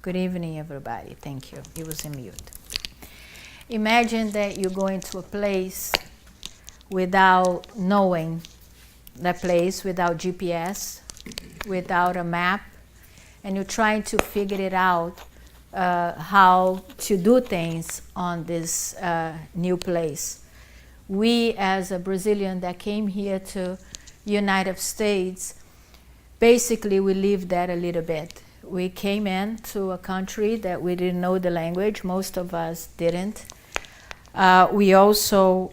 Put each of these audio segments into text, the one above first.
Good evening, everybody. Thank you. It was in mute. Imagine that you go into a place without knowing that place, without GPS, without a map, and you're trying to figure it out how to do things on this new place. We, as a Brazilian that came here to United States, basically we lived that a little bit. We came into a country that we didn't know the language. Most of us didn't. We also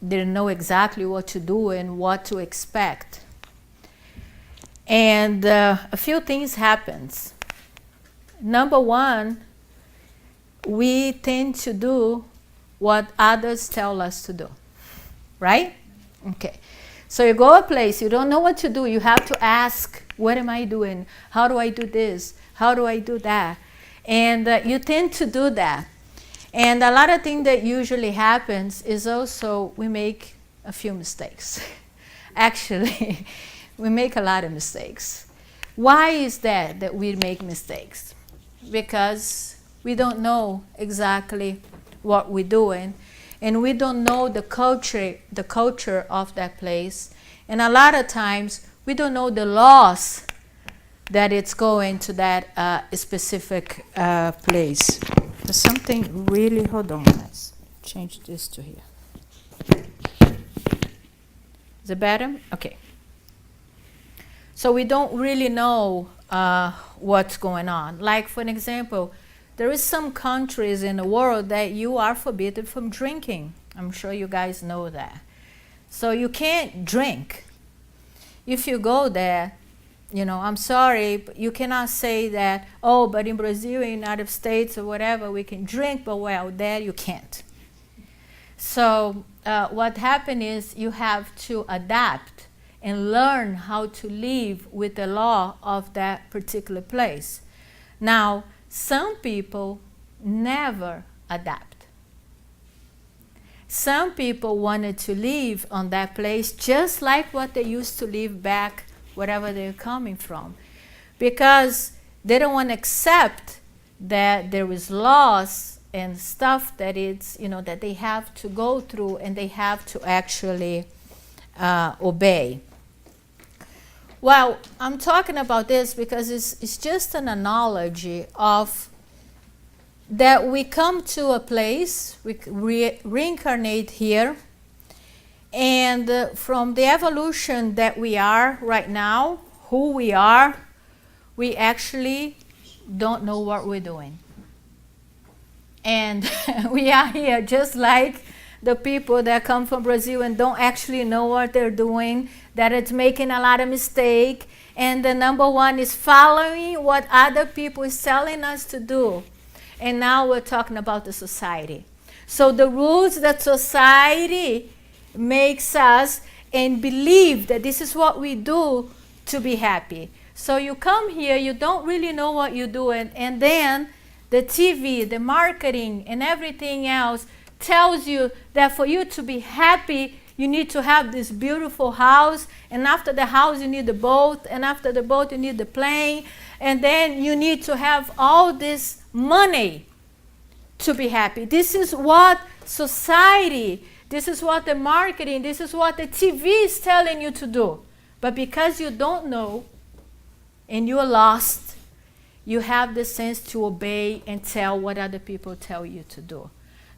didn't know exactly what to do and what to expect. And a few things happened. Number one, we tend to do what others tell us to do, right? Okay. So you go a place, you don't know what to do. You have to ask, what am I doing? How do I do this? How do I do that? And you tend to do that. And a lot of things that usually happens is also we make a few mistakes. Actually, we make a lot of mistakes. Why is that we make mistakes? Because we don't know exactly what we're doing, and we don't know the culture of that place. And a lot of times we don't know the laws that it's going to that specific place. There's something really, hold on, let's change this to here. Is it better? Okay. So we don't really know what's going on. Like, for an example, there is some countries in the world that you are forbidden from drinking. I'm sure you guys know that. So you can't drink. If you go there, I'm sorry, but you cannot say that, oh, but in Brazil, United States, or whatever, we can drink, but well, there you can't. So what happened is you have to adapt and learn how to live with the law of that particular place. Now, some people never adapt. Some people wanted to live on that place just like what they used to live back wherever they're coming from, because they don't want to accept that there is laws and stuff that it's, that they have to go through and they have to actually obey. Well, I'm talking about this because it's just an analogy of that we come to a place, we reincarnate here, and from the evolution that we are right now, who we are, we actually don't know what we're doing. And we are here just like the people that come from Brazil and don't actually know what they're doing, that it's making a lot of mistake. And the number one is following what other people is telling us to do. And now we're talking about the society. So the rules that society makes us and believe that this is what we do to be happy. So you come here, you don't really know what you're doing, and then the TV, the marketing, and everything else tells you that for you to be happy, you need to have this beautiful house, and after the house you need the boat, and after the boat you need the plane, and then you need to have all this money to be happy. This is what society, this is what the marketing, this is what the TV is telling you to do. But because you don't know and you're lost, you have the sense to obey and tell what other people tell you to do.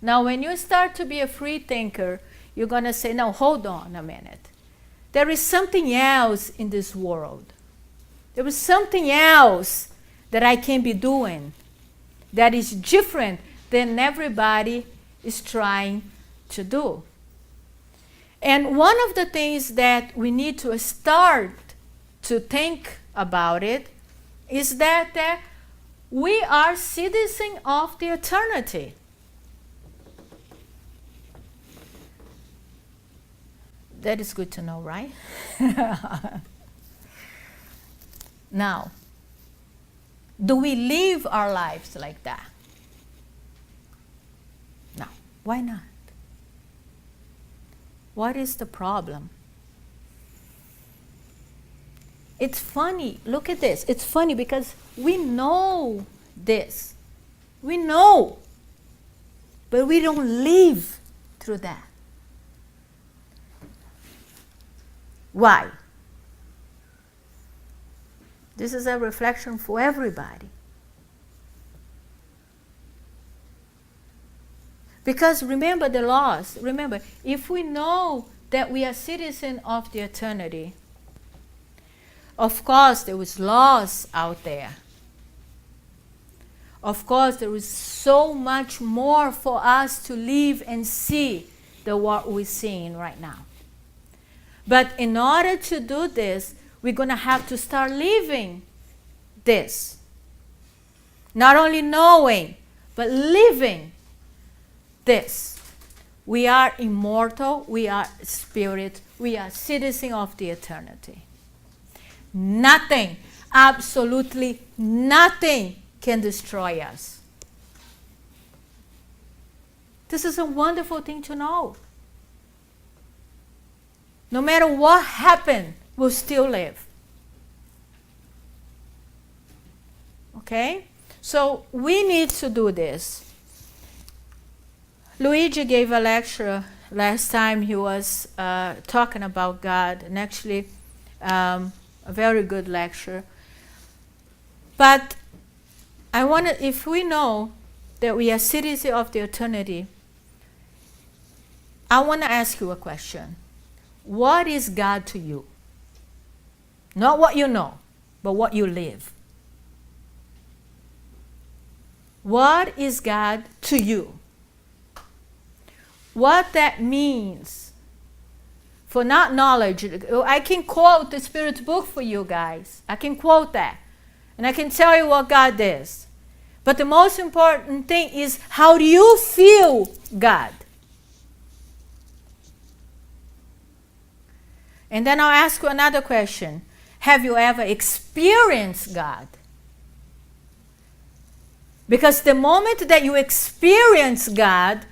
Now, when you start to be a free thinker, you're going to say, no, hold on a minute. There is something else in this world. There is something else that I can be doing that is different than everybody is trying to do. And one of the things that we need to start to think about it is that we are citizens of the eternity. That is good to know, right? Now, do we live our lives like that? No. Why not? What is the problem? It's funny. Look at this. It's funny because we know this. We know. But we don't live through that. Why? This is a reflection for everybody. Because remember the laws. Remember, if we know that we are citizens of the eternity, of course there is laws out there. Of course there is so much more for us to live and see than what we're seeing right now. But in order to do this, we're going to have to start living this. Not only knowing, but living this. We are immortal, we are spirit, we are citizens of the eternity. Nothing, absolutely nothing can destroy us. This is a wonderful thing to know. No matter what happened, we'll still live. Okay? So we need to do this. Luigi gave a lecture last time. He was talking about God, and actually a very good lecture. But I want to, if we know that we are citizens of the eternity, I want to ask you a question. What is God to you? Not what you know, but what you live. What is God to you? What that means for not knowledge. I can quote the Spirit's book for you guys. I can quote that. And I can tell you what God is. But the most important thing is, how do you feel God? And then I'll ask you another question. Have you ever experienced God? Because the moment that you experience God,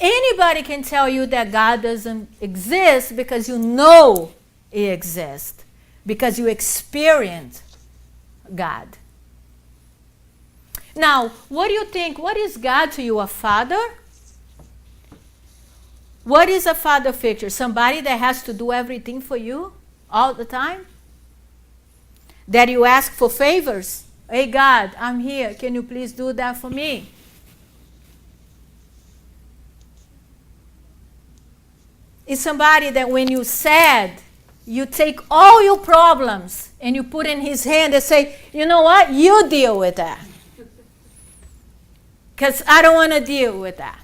anybody can tell you that God doesn't exist because you know He exists. Because you experience God. Now, what do you think? What is God to you? A father? What is a father figure? Somebody that has to do everything for you all the time? That you ask for favors? Hey God, I'm here. Can you please do that for me? It's somebody that when you're sad, you take all your problems and you put in His hand and say, you know what? You deal with that. Because I don't want to deal with that.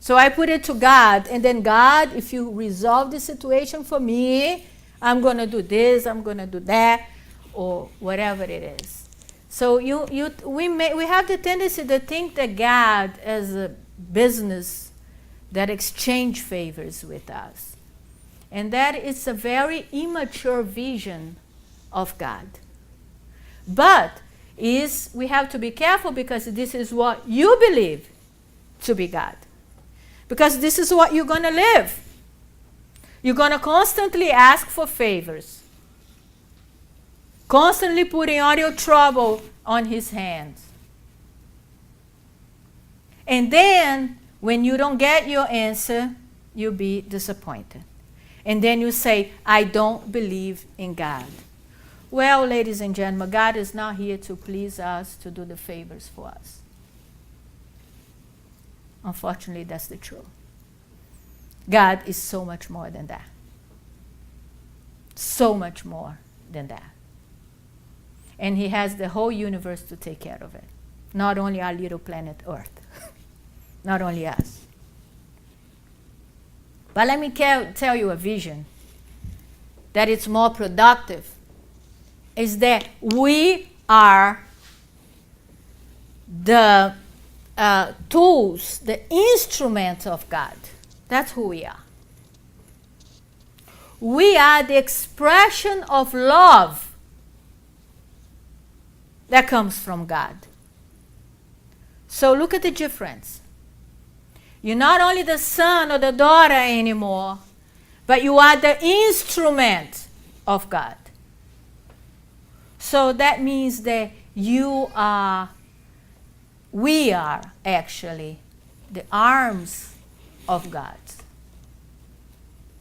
So I put it to God, and then God, if you resolve the situation for me, I'm going to do this, I'm going to do that, or whatever it is. So we have the tendency to think that God as a business that exchange favors with us. And that is a very immature vision of God. But we have to be careful, because this is what you believe to be God. Because this is what you're going to live. You're going to constantly ask for favors. Constantly putting all your trouble on His hands. And then, when you don't get your answer, you'll be disappointed. And then you say, I don't believe in God. Well, ladies and gentlemen, God is not here to please us, to do the favors for us. Unfortunately, that's the truth. God is so much more than that. So much more than that. And He has the whole universe to take care of it. Not only our little planet Earth. Not only us. But let me tell you a vision that it's more productive. Is that we are the tools, the instruments of God. That's who we are. We are the expression of love that comes from God. So look at the difference. You're not only the son or the daughter anymore, but you are the instrument of God. So that means that we are actually the arms of God.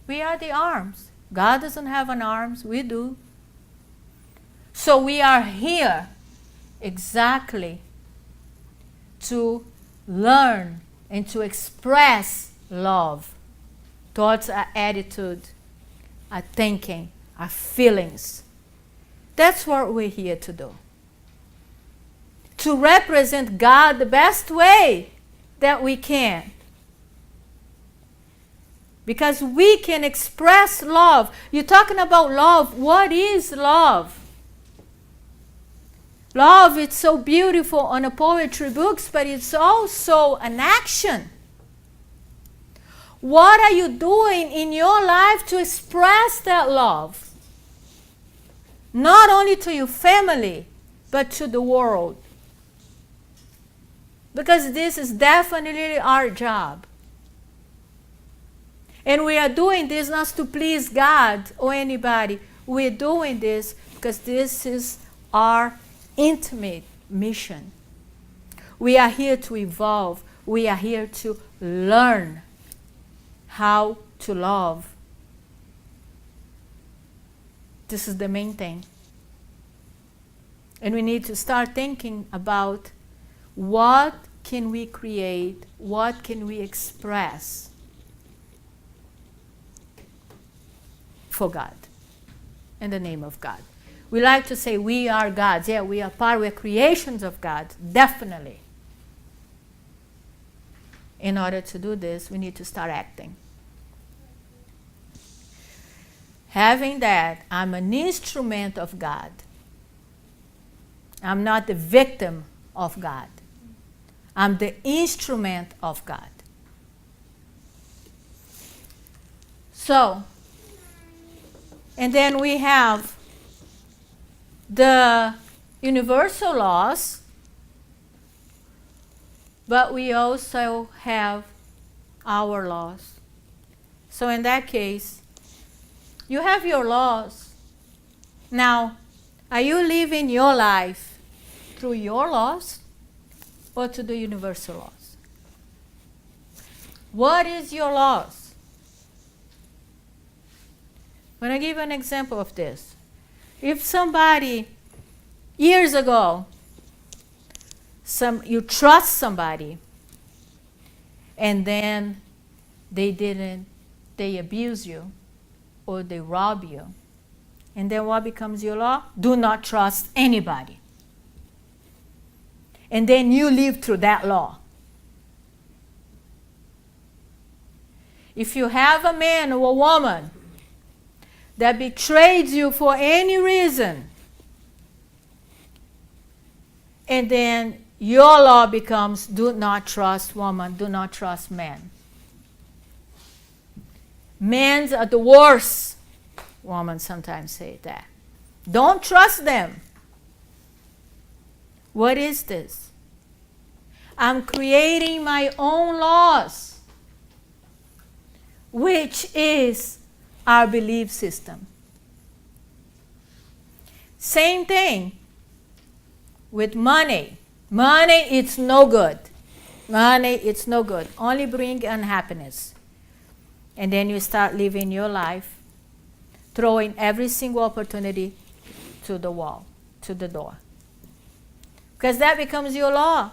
We are the arms. God doesn't have an arms, we do. So we are here exactly to learn and to express love towards our attitude, our thinking, our feelings. That's what we're here to do. To represent God the best way that we can. Because we can express love. You're talking about love. What is love? Love, it's so beautiful on the poetry books, but it's also an action. What are you doing in your life to express that love? Not only to your family, but to the world. Because this is definitely our job. And we are doing this not to please God or anybody. We're doing this because this is our intimate mission. We are here to evolve. We are here to learn how to love. This is the main thing. And we need to start thinking about what can we create, what can we express for God, in the name of God. We like to say we are gods. Yeah, we are creations of God, definitely. In order to do this, we need to start acting. Having that, I'm an instrument of God. I'm not the victim of God. I'm the instrument of God. So, and then we have the universal laws, but we also have our laws. So in that case, you have your laws. Now, are you living your life through your laws or to the universal laws? What is your laws? I'm going to give an example of this. If somebody, years ago, you trust somebody, and then they abuse you, or they rob you, and then what becomes your law? Do not trust anybody. And then you live through that law. If you have a man or a woman that betrays you for any reason, and then your law becomes do not trust woman, do not trust man. Men are the worst. Women sometimes say that. Don't trust them. What is this? I'm creating my own laws, which is our belief system. Same thing with money. Money, it's no good. Money, it's no good. Only bring unhappiness. And then you start living your life, throwing every single opportunity to the wall, to the door. Because that becomes your law.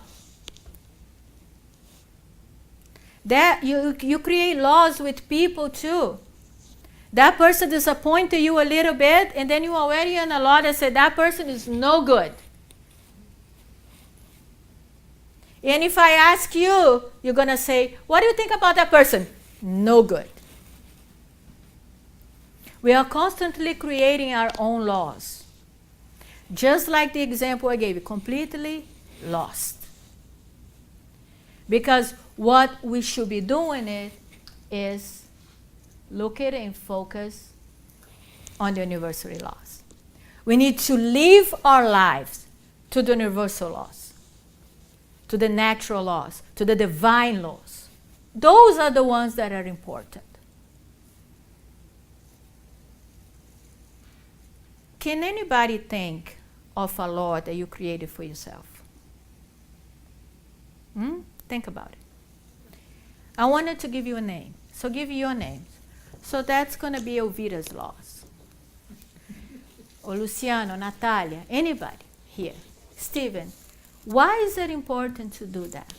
That you create laws with people too. That person disappointed you a little bit, and then you already in a law that said that person is no good. And if I ask you, you're going to say, what do you think about that person? No good. We are constantly creating our own laws. Just like the example I gave you, completely lost. Because what we should be doing is look at and focus on the universal laws. We need to live our lives to the universal laws, to the natural laws, to the divine laws. Those are the ones that are important. Can anybody think of a law that you created for yourself? Think about it. I wanted to give you a name. So give you your names. So that's going to be Elvira's laws. Or Luciano, Natalia, anybody here. Stephen, why is it important to do that?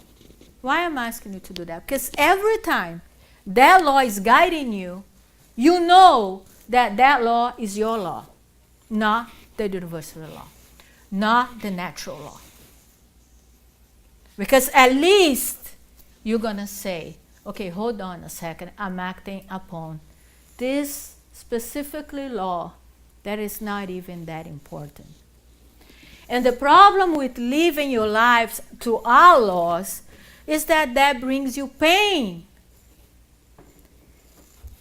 Why I'm asking you to do that? Because every time that law is guiding you, you know that that law is your law, not the universal law, not the natural law. Because at least you're going to say, okay, hold on a second, I'm acting upon this specifically law that is not even that important. And the problem with living your lives to our laws is that brings you pain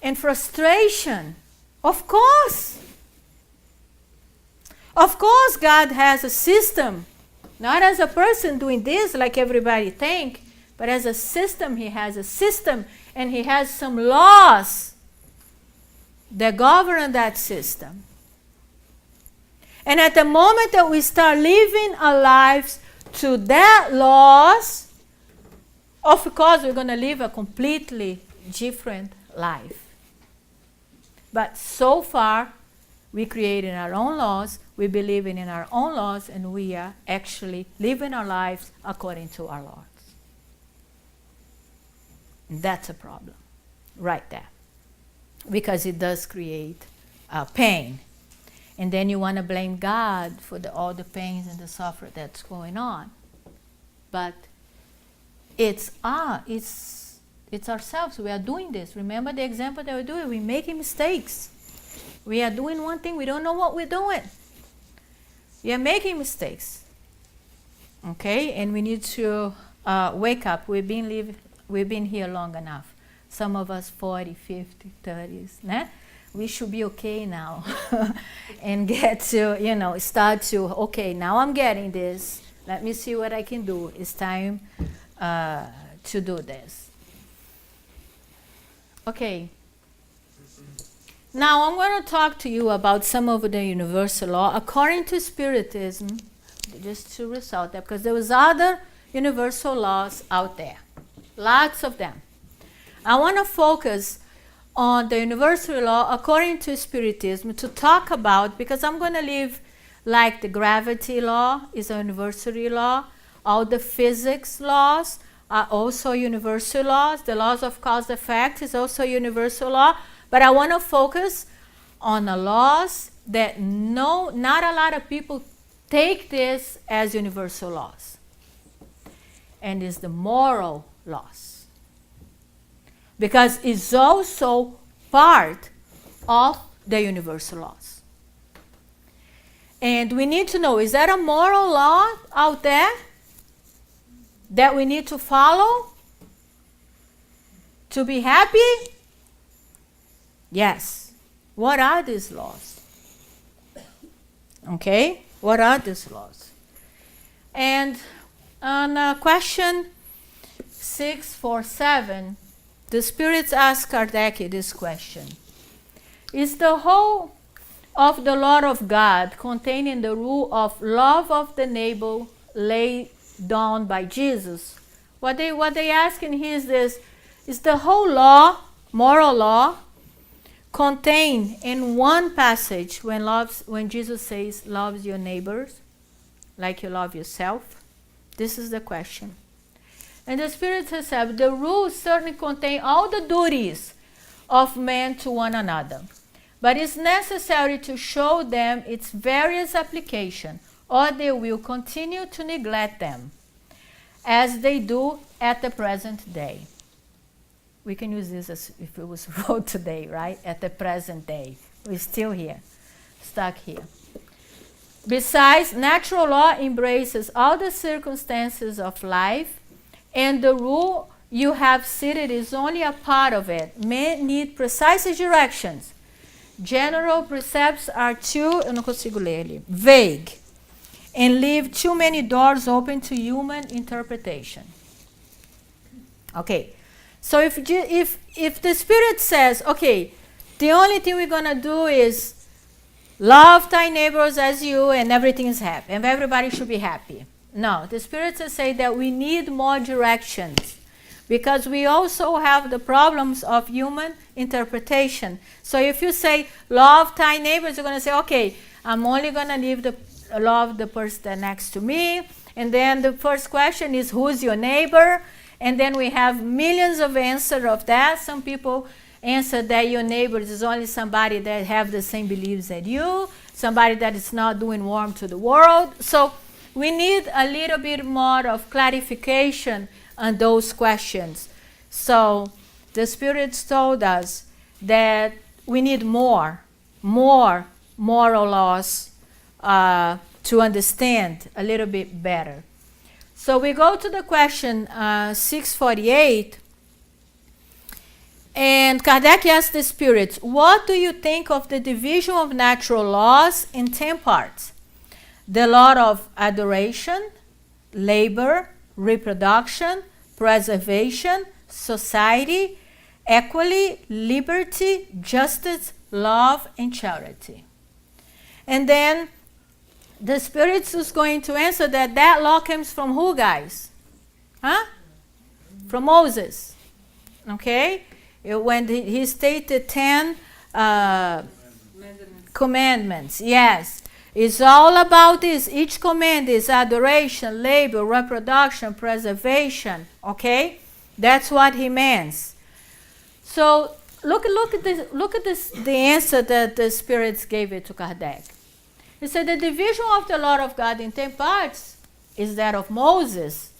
and frustration. Of course. Of course, God has a system, not as a person doing this like everybody think, but as a system. He has a system, and he has some laws that govern that system. And at the moment that we start living our lives to that laws, of course we're going to live a completely different life. But so far, we created our own laws, we believe in our own laws, and we are actually living our lives according to our laws. And that's a problem, right there. Because it does create pain. And then you want to blame God for all the pains and the suffering that's going on. But it's ourselves. We are doing this. Remember the example that we're doing? We're making mistakes. We are doing one thing. We don't know what we're doing. We are making mistakes. Okay? And we need to wake up. We've been here long enough. Some of us 40, 50, 30s. Né? We should be okay now. And get to, start to, okay, now I'm getting this. Let me see what I can do. It's time to do this. Okay. Now I'm going to talk to you about some of the universal law according to Spiritism, just to result that, because there was other universal laws out there, lots of them. I want to focus on the universal law according to Spiritism to talk about, because I'm going to leave like the gravity law is a universal law, all the physics laws are also universal laws, the laws of cause and effect is also universal law, but I want to focus on the laws that not a lot of people take this as universal laws, and it's the moral laws. Because it's also part of the universal laws. And we need to know, is there a moral law out there that we need to follow to be happy? Yes. What are these laws? Okay? What are these laws? And on question 647, the spirits ask Kardec this question. Is the whole of the law of God containing the rule of love of the neighbor laid down by Jesus? What they asking here is this: is the whole law, moral law, contained in one passage when Jesus says, loves your neighbors like you love yourself? This is the question. And the Spirit has said, the rules certainly contain all the duties of man to one another, but it's necessary to show them its various application, or they will continue to neglect them, as they do at the present day. We can use this as if it was wrote today, right? At the present day. We're still here, stuck here. Besides, natural law embraces all the circumstances of life, and the rule you have cited is only a part of it. Men need precise directions. General precepts are too, eu não consigo ler ali, vague, and leave too many doors open to human interpretation. Okay, so if the Spirit says, okay, the only thing we're going to do is love thy neighbors as you, and everything is happy, and everybody should be happy. No, the spirits say that we need more directions, because we also have the problems of human interpretation. So if you say love thy neighbors, you're going to say, okay, I'm only going to love the person next to me. And then the first question is, who's your neighbor? And then we have millions of answers of that. Some people answer that your neighbor is only somebody that have the same beliefs as you, somebody that is not doing harm to the world. So we need a little bit more of clarification on those questions. So the spirits told us that we need more moral laws to understand a little bit better. So we go to the question 648, and Kardec asked the spirits, what do you think of the division of natural laws in 10 parts? The law of adoration, labor, reproduction, preservation, society, equality, liberty, justice, love, and charity. And then the spirits is going to answer that law comes from who, guys? Huh? From Moses. Okay? When he stated 10 commandments. Yes. It's all about this. Each command is adoration, labor, reproduction, preservation. Okay? That's what he means. So look at this, the answer that the spirits gave it to Kardec. He said the division of the law of God in 10 parts is that of Moses.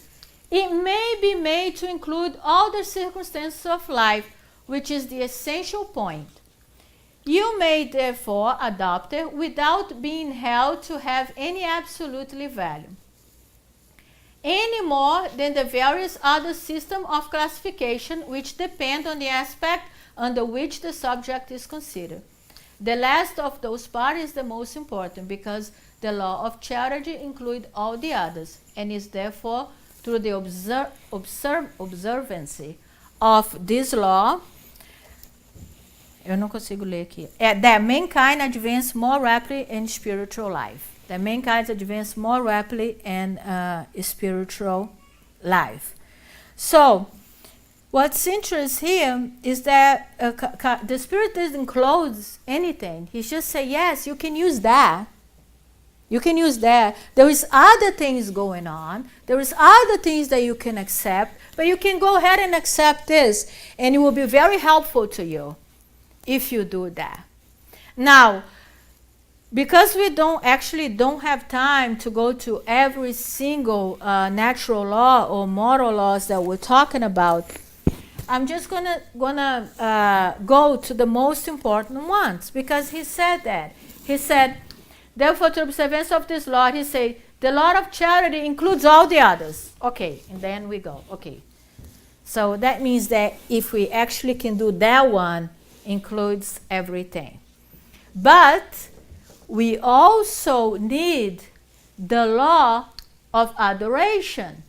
It may be made to include all the circumstances of life, which is the essential point. You may therefore adopt it without being held to have any absolutely value, any more than the various other systems of classification which depend on the aspect under which the subject is considered. The last of those parts is the most important, because the law of charity includes all the others, and is therefore through the observancy of this law, eu não consigo ler aqui, that mankind advance more rapidly in spiritual life. That mankind advance more rapidly in spiritual life. So, what's interesting here is that the spirit doesn't close anything. He just say, yes, you can use that. You can use that. There is other things going on. There is other things that you can accept, but you can go ahead and accept this, and it will be very helpful to you if you do that. Now, because we don't have time to go to every single natural law or moral laws that we're talking about, I'm just gonna go to the most important ones, because he said that. He said, therefore, to observance of this law, he said, the law of charity includes all the others. Okay, and then we go. Okay, so that means that if we actually can do that one, includes everything. But we also need the law of adoration.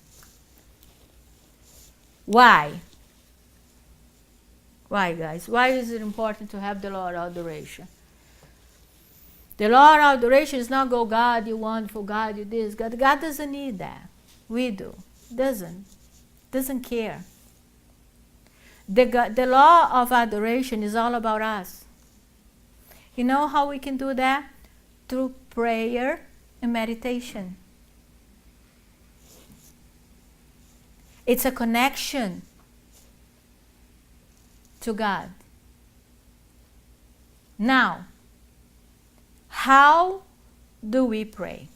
Why? Why, guys? Why is it important to have the law of adoration? The law of adoration is not go, God, you wonderful, God, you this. God doesn't need that. We do. Doesn't care. The law of adoration is all about us. You know how we can do that? Through prayer and meditation. It's a connection to God. Now, how do we pray?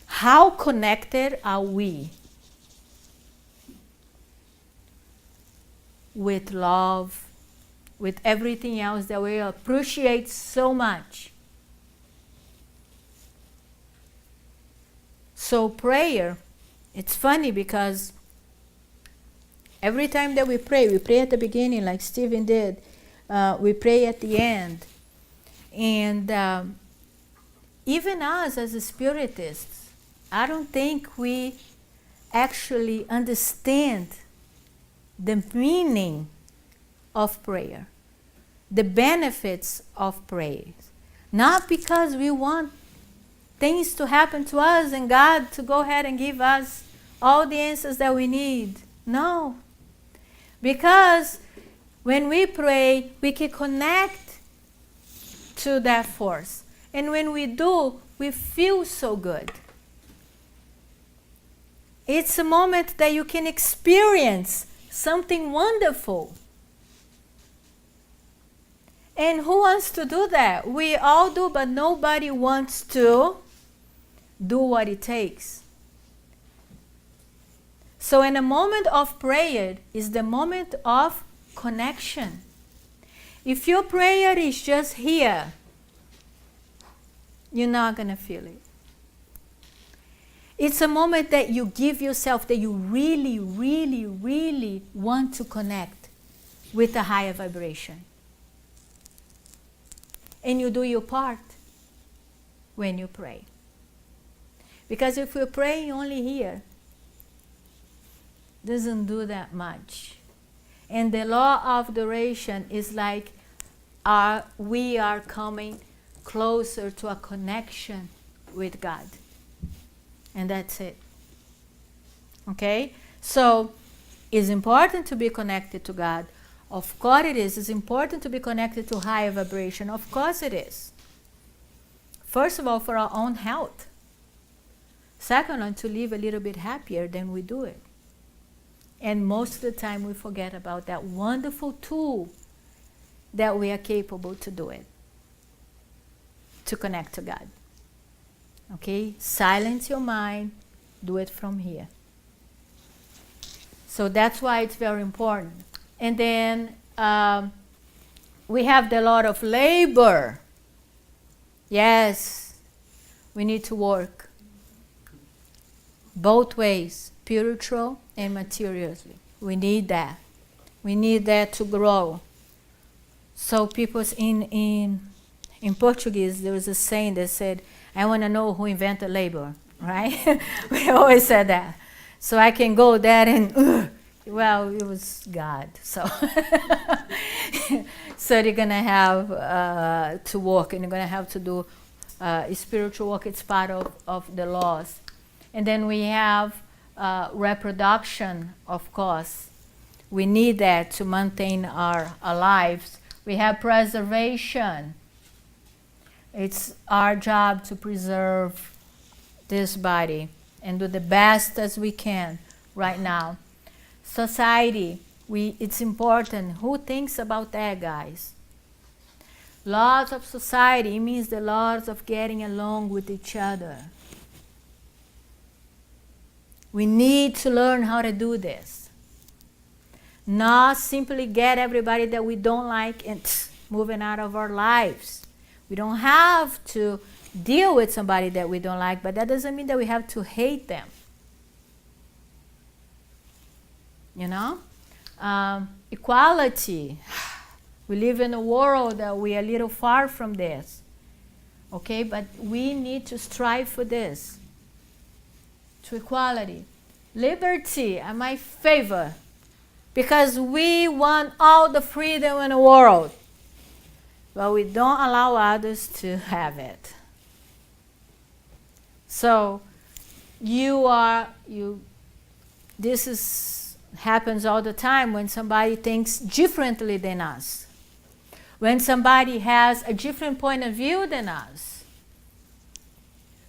How connected are we with love, with everything else that we appreciate so much? So prayer, it's funny because every time that we pray at the beginning like Stephen did, we pray at the end. And even us as spiritists, I don't think we actually understand the meaning of prayer, the benefits of prayer. Not because we want things to happen to us and God to go ahead and give us all the answers that we need. No. Because when we pray, we can connect to that force. And when we do, we feel so good. It's a moment that you can experience something wonderful. And who wants to do that? We all do, but nobody wants to do what it takes. So in a moment of prayer is the moment of connection. If your prayer is just here, you're not going to feel it. It's a moment that you give yourself, that you really, really, really want to connect with a higher vibration. And you do your part when you pray. Because if we're praying only here, doesn't do that much. And the law of duration is like we are coming closer to a connection with God. And that's it. Okay? So, it's important to be connected to God. Of course it is. It's important to be connected to higher vibration. Of course it is. First of all, for our own health. Second, to live a little bit happier than we do it. And most of the time we forget about that wonderful tool that we are capable to do it. To connect to God. Okay? Silence your mind. Do it from here. So that's why it's very important. And then we have the Lord of labor. Yes, we need to work both ways, spiritual and materially. We need that. We need that to grow. So people in Portuguese, there was a saying that said, I want to know who invented labor, right? We always said that. So I can go there and, well, it was God. So so you're going to have to work, and you're going to have to do spiritual work. It's part of the laws. And then we have reproduction, of course. We need that to maintain our lives. We have preservation. It's our job to preserve this body and do the best as we can right now. Society, it's important. Who thinks about that, guys? Laws of society, it means the laws of getting along with each other. We need to learn how to do this. Not simply get everybody that we don't like and moving out of our lives. We don't have to deal with somebody that we don't like, but that doesn't mean that we have to hate them. You know? Equality. We live in a world that we are a little far from this. Okay? But we need to strive for this. To equality. Liberty, my favor. Because we want all the freedom in the world. But we don't allow others to have it. So, this happens all the time when somebody thinks differently than us. When somebody has a different point of view than us.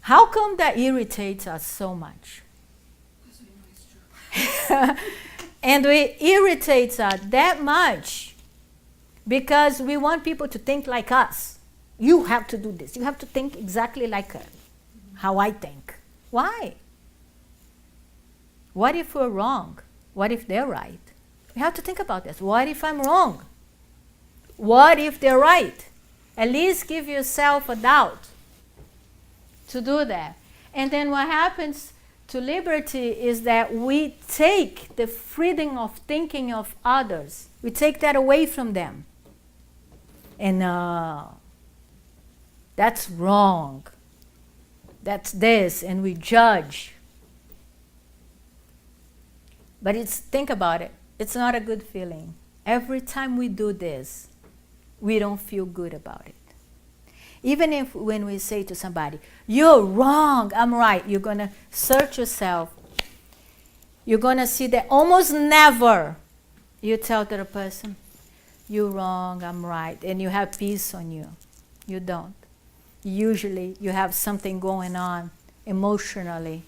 How come that irritates us so much? And it irritates us that much because we want people to think like us. You have to do this. You have to think exactly like how I think. Why? What if we're wrong? What if they're right? We have to think about this. What if I'm wrong? What if they're right? At least give yourself a doubt to do that. And then what happens to liberty is that we take the freedom of thinking of others. We take that away from them. And that's wrong. That's this. And we judge. But think about it. It's not a good feeling every time we do this, we don't feel good about it. Even if when we say to somebody, you're wrong, I'm right, you're going to search yourself. You're going to see that almost never you tell to the person, you're wrong, I'm right, and you have peace on you. You don't. Usually you have something going on emotionally.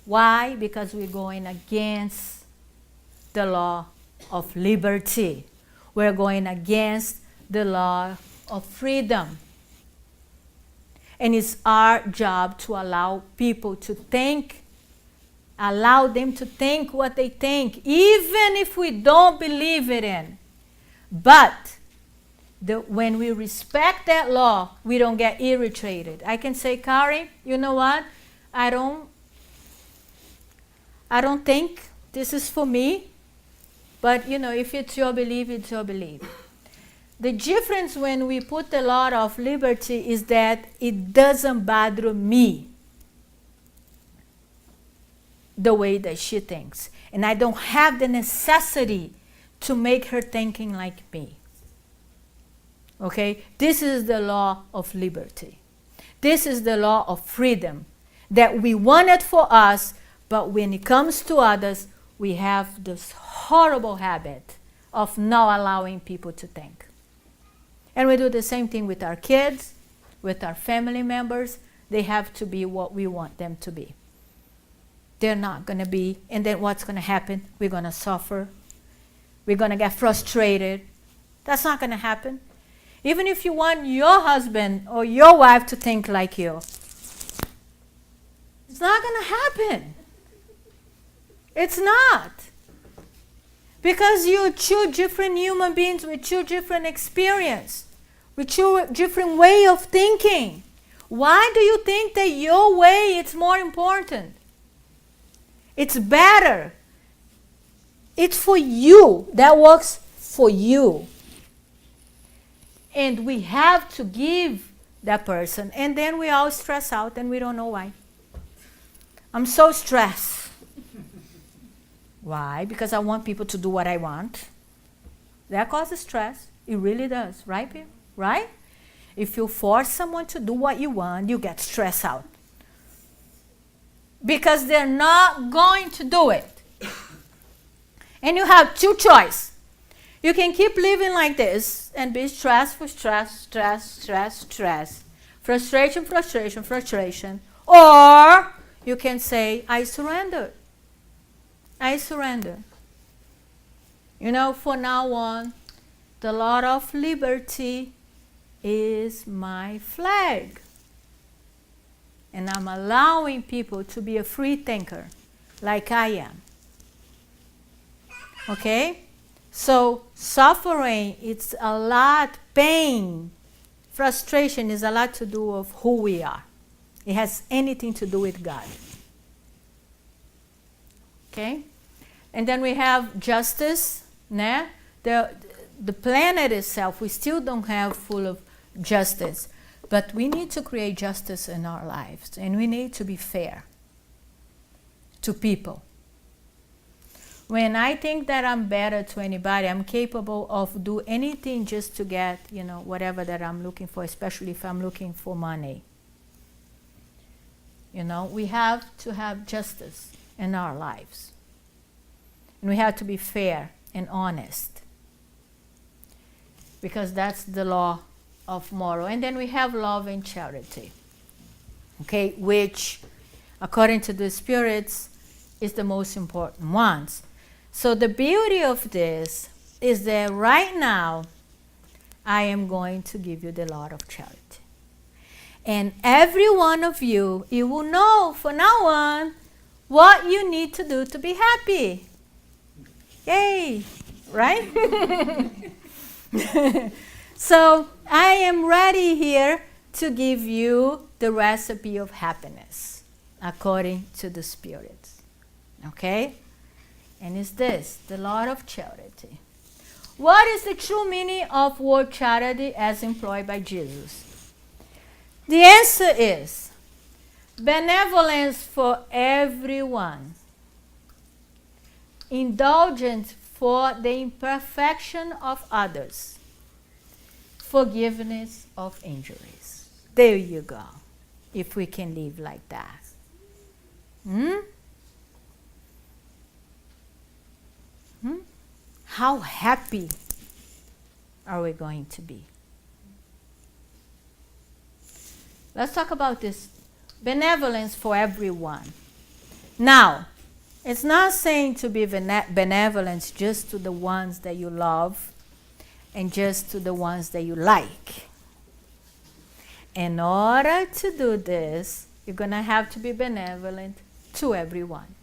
Why? Because we're going against the law of liberty. We're going against the law of freedom. And it's our job to allow people to think, allow them to think what they think, even if we don't believe it in. But when we respect that law, we don't get irritated. I can say, Kari, you know what? I don't think this is for me. But, if it's your belief, it's your belief. The difference when we put the law of liberty is that it doesn't bother me the way that she thinks. And I don't have the necessity to make her thinking like me. Okay? This is the law of liberty. This is the law of freedom that we want it for us, but when it comes to others, we have this horrible habit of not allowing people to think. And we do the same thing with our kids, with our family members. They have to be what we want them to be. They're not going to be, and then what's going to happen? We're going to suffer. We're going to get frustrated. That's not going to happen. Even if you want your husband or your wife to think like you, it's not going to happen. It's not. Because you're two different human beings with two different experience, with two different way of thinking. Why do you think that your way is more important? It's better. It's for you. That works for you. And we have to give that person. And then we all stress out and we don't know why. I'm so stressed. Why? Because I want people to do what I want. That causes stress. It really does. Right, people? Right? If you force someone to do what you want, you get stressed out. Because they're not going to do it. And you have two choices. You can keep living like this and be stressed for stress. Frustration. Or you can say, I surrender. I surrender. For now on, the law of liberty is my flag. And I'm allowing people to be a free thinker like I am. Okay? So suffering, it's a lot, pain, frustration is a lot to do with who we are. It has anything to do with God. Okay? And then we have justice. Né? The planet itself, we still don't have full of justice. But we need to create justice in our lives. And we need to be fair to people. When I think that I'm better to anybody, I'm capable of do anything just to get, whatever that I'm looking for, especially if I'm looking for money. We have to have justice in our lives. And we have to be fair and honest. Because that's the law of moral. And then we have love and charity. Okay, which, according to the spirits, is the most important ones. So the beauty of this is that right now, I am going to give you the law of charity. And every one of you, you will know from now on what you need to do to be happy. Yay! Right? So I am ready here to give you the recipe of happiness according to the spirits. Okay? And it's this, the law of charity. What is the true meaning of word charity as employed by Jesus? The answer is benevolence for everyone, indulgence for the imperfection of others, forgiveness of injuries. There you go, if we can live like that. How happy are we going to be? Let's talk about this benevolence for everyone. Now, it's not saying to be benevolent just to the ones that you love and just to the ones that you like. In order to do this, you're going to have to be benevolent to everyone.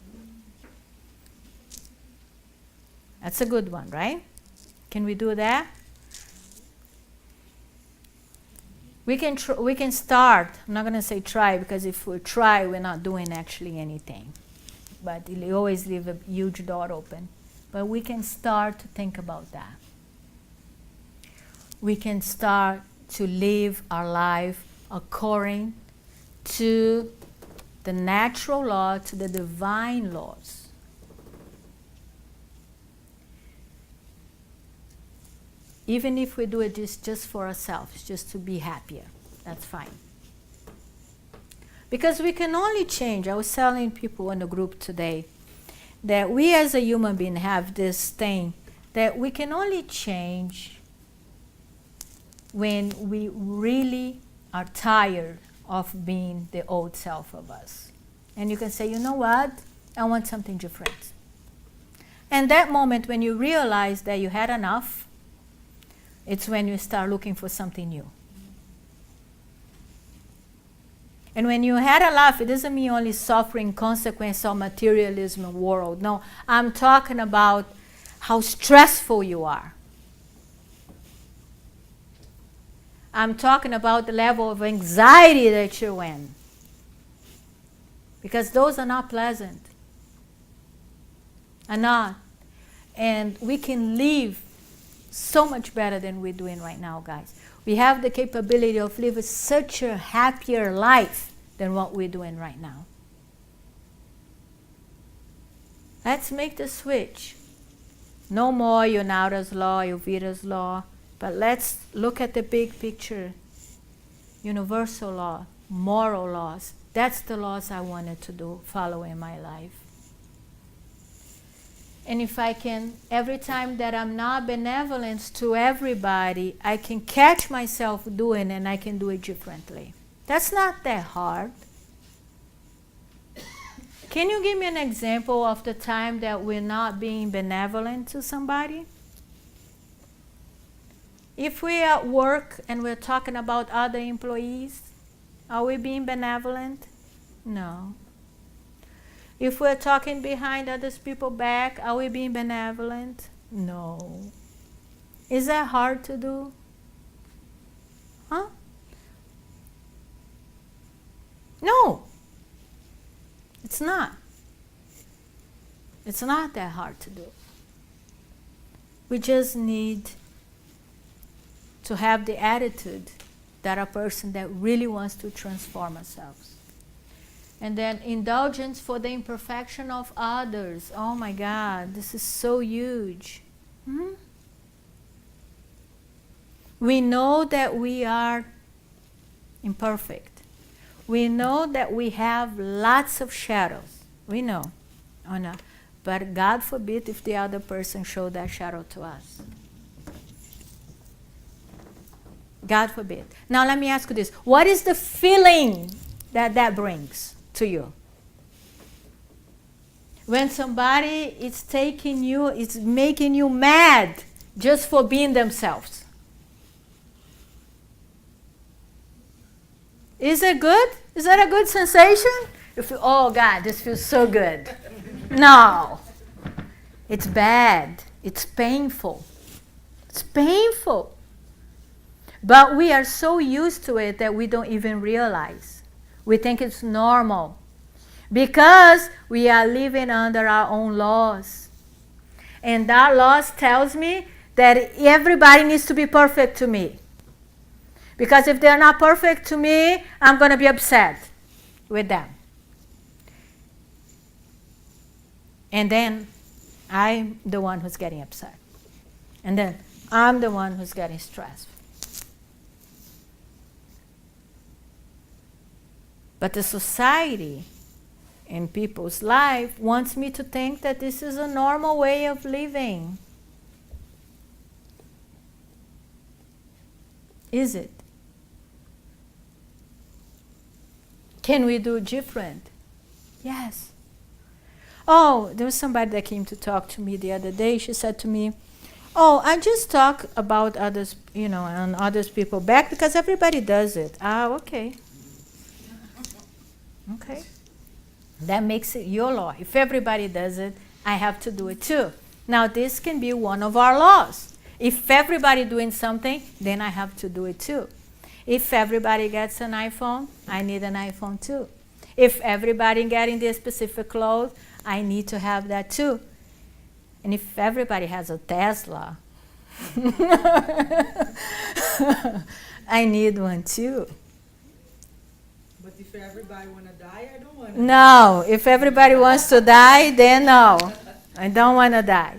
That's a good one, right? Can we do that? We can start. I'm not going to say try, because if we try, we're not doing actually anything. But you always leave a huge door open. But we can start to think about that. We can start to live our life according to the natural law, to the divine laws. Even if we do it just for ourselves, just to be happier, that's fine. Because we can only change. I was telling people in the group today that we as a human being have this thing that we can only change when we really are tired of being the old self of us. And you can say, you know what? I want something different. And that moment when you realize that you had enough, it's when you start looking for something new. And when you had a laugh, it doesn't mean only suffering consequence of materialism world. No, I'm talking about how stressful you are. I'm talking about the level of anxiety that you're in. Because those are not pleasant. Are not. And we can live so much better than we're doing right now, guys. We have the capability of living such a happier life than what we're doing right now. Let's make the switch. No more Yonara's law, Elvira's law, but let's look at the big picture. Universal law, moral laws. That's the laws I wanted to follow in my life. And if I can, every time that I'm not benevolent to everybody, I can catch myself doing, and I can do it differently. That's not that hard. Can you give me an example of the time that we're not being benevolent to somebody? If we're at work and we're talking about other employees, are we being benevolent? No. If we're talking behind other people's back, are we being benevolent? No. Is that hard to do? Huh? No. It's not. It's not that hard to do. We just need to have the attitude that a person that really wants to transform ourselves. And then indulgence for the imperfection of others. Oh my God, this is so huge. We know that we are imperfect. We know that we have lots of shadows. We know. Oh no. But God forbid if the other person showed that shadow to us. God forbid. Now let me ask you this. What is the feeling that brings to you? When somebody is taking you, it's making you mad just for being themselves. Is it good? Is that a good sensation? You feel, oh God, this feels so good. No. It's bad. It's painful. It's painful. But we are so used to it that we don't even realize. We think it's normal. Because we are living under our own laws. And that laws tells me that everybody needs to be perfect to me. Because if they're not perfect to me, I'm going to be upset with them. And then I'm the one who's getting upset. And then I'm the one who's getting stressed. But the society and people's life wants me to think that this is a normal way of living. Is it? Can we do different? Yes. Oh, there was somebody that came to talk to me the other day. She said to me, oh, I just talk about others, and others people back because everybody does it. Ah, okay. Okay. That makes it your law. If everybody does it, I have to do it too. Now, this can be one of our laws. If everybody doing something, then I have to do it too. If everybody gets an iPhone, I need an iPhone too. If everybody getting this specific clothes, I need to have that too. And if everybody has a Tesla, I need one too. But if everybody want to die, I don't want to. No, if everybody wants to die, then no. I don't want to die.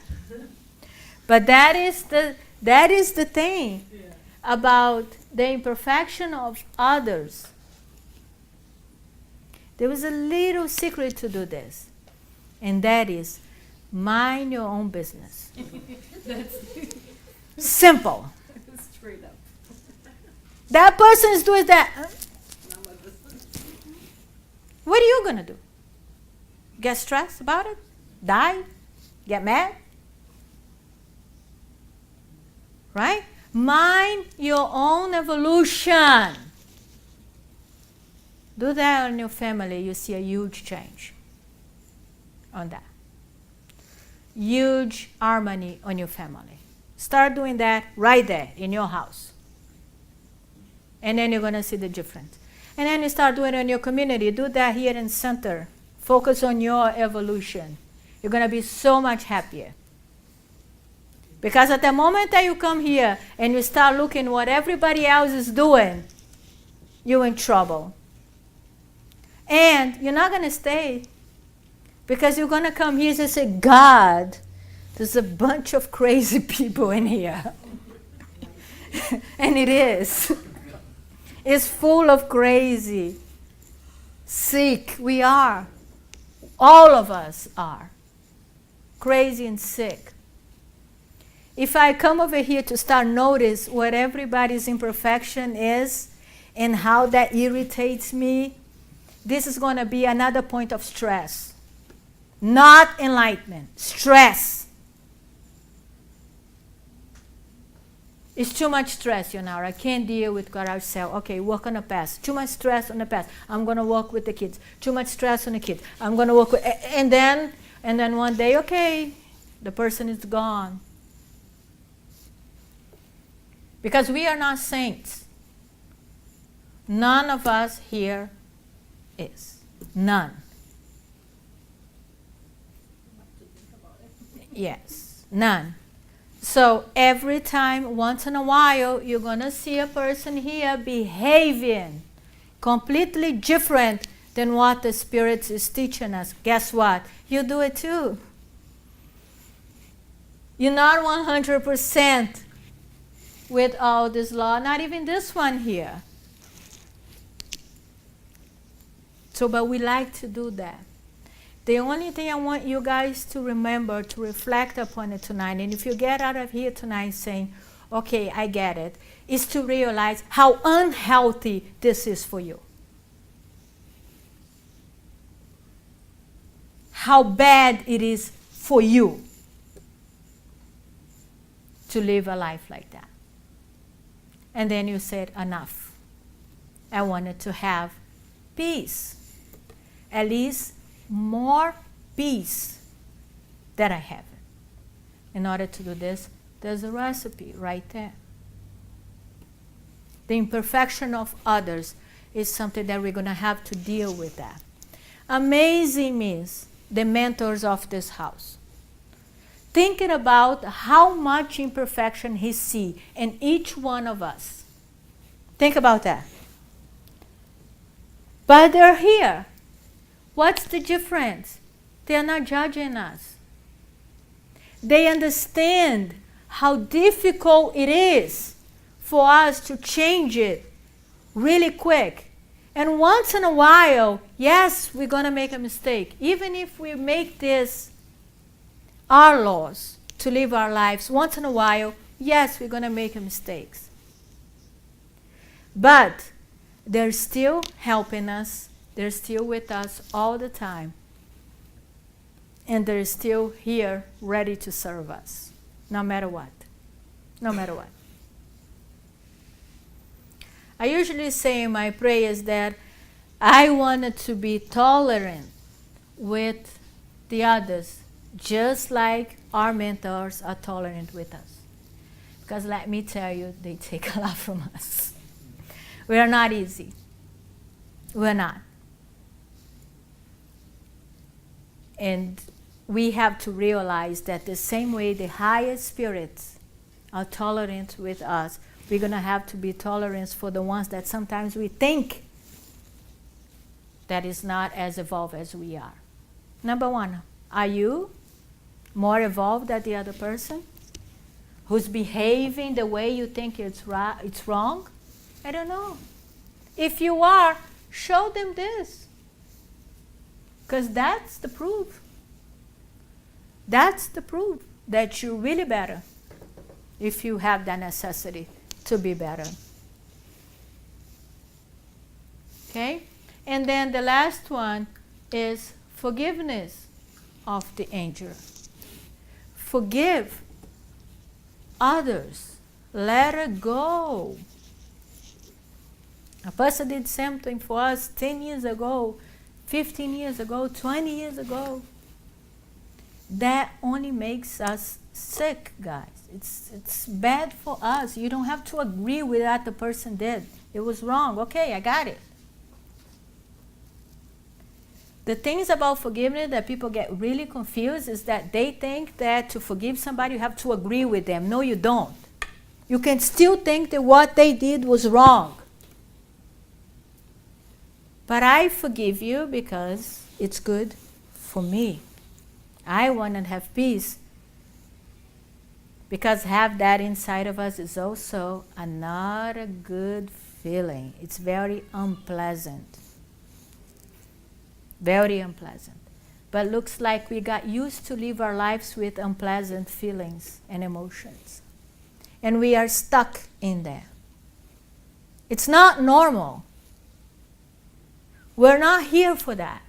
But that is the thing about the imperfection of others. There was a little secret to do this, and that is mind your own business. Simple. Straight up. That person is doing that. What are you going to do? Get stressed about it? Die? Get mad? Right? Mind your own evolution. Do that in your family, you see a huge change on that. Huge harmony on your family. Start doing that right there in your house. And then you're going to see the difference. And then you start doing it in your community. Do that here in center. Focus on your evolution. You're going to be so much happier. Because at the moment that you come here and you start looking what everybody else is doing, you're in trouble. And you're not going to stay. Because you're going to come here and say, God, there's a bunch of crazy people in here. And it is. It's full of crazy, sick. We are. All of us are. Crazy and sick. If I come over here to start notice what everybody's imperfection is and how that irritates me, this is going to be another point of stress. Not enlightenment. Stress. It's too much stress, Yonara. I can't deal with garage sale. Okay, work on the past. Too much stress on the past. I'm going to work with the kids. Too much stress on the kids. I'm going to work with... And then one day, okay, the person is gone. Because we are not saints. None of us here is. None. Yes, none. So every time, once in a while, you're going to see a person here behaving completely different than what the Spirit is teaching us. Guess what? You do it too. You're not 100% with all this law, not even this one here. So, but we like to do that. The only thing I want you guys to remember, to reflect upon it tonight, and if you get out of here tonight saying, okay, I get it, is to realize how unhealthy this is for you. How bad it is for you to live a life like that. And then you said, enough. I wanted to have peace. At least more peace that I have. In order to do this, there's a recipe right there. The imperfection of others is something that we're going to have to deal with that. Amazing is the mentors of this house. Thinking about how much imperfection he sees in each one of us. Think about that. But they're here. What's the difference? They're not judging us. they understand how difficult it is for us to change it really quick. And once in a while, yes, we're going to make a mistake. Even if we make this our laws to live our lives, once in a while, yes, we're going to make mistakes. But they're still helping us. They're still with us all the time. And they're still here ready to serve us, no matter what. No matter what. I usually say in my prayers that I wanted to be tolerant with the others, just like our mentors are tolerant with us. Because let me tell you, they take a lot from us. We are not easy. We're not. And we have to realize that the same way the higher spirits are tolerant with us, we're going to have to be tolerant for the ones that sometimes we think that is not as evolved as we are. Number one, are you more evolved than the other person who's behaving the way you think it's wrong? I don't know. If you are, show them this. Because that's the proof. That's the proof that you're really better if you have that necessity to be better. Okay? And then the last one is forgiveness of the injury. Forgive others. Let it go. A person did something for us 10 years ago, 15 years ago, 20 years ago. That only makes us sick, guys. It's bad for us. You don't have to agree with what the person did. It was wrong. Okay, I got it. The things about forgiveness that people get really confused is that they think that to forgive somebody you have to agree with them. No, you don't. You can still think that what they did was wrong. But I forgive you because it's good for me. I want to have peace. Because have that inside of us is also another good feeling. It's very unpleasant. Very unpleasant. But looks like we got used to live our lives with unpleasant feelings and emotions. And we are stuck in there. It's not normal. We're not here for that.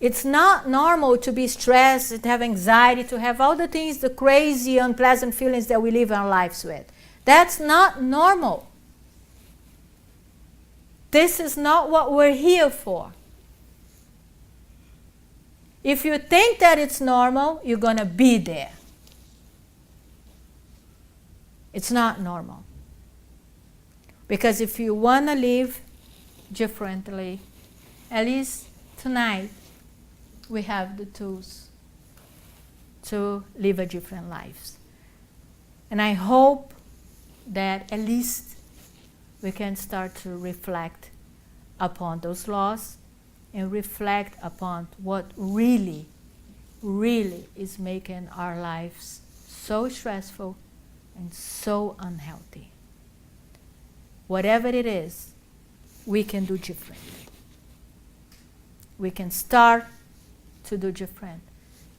It's not normal to be stressed, to have anxiety, to have all the things, the crazy, unpleasant feelings that we live our lives with. That's not normal. This is not what we're here for. If you think that it's normal, you're going to be there. It's not normal. Because if you want to live differently, at least tonight, we have the tools to live a different life. And I hope that at least we can start to reflect upon those laws and reflect upon what really, really is making our lives so stressful and so unhealthy. Whatever it is, we can do different. We can start to do different,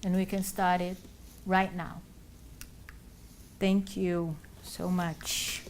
and we can start it right now. Thank you so much.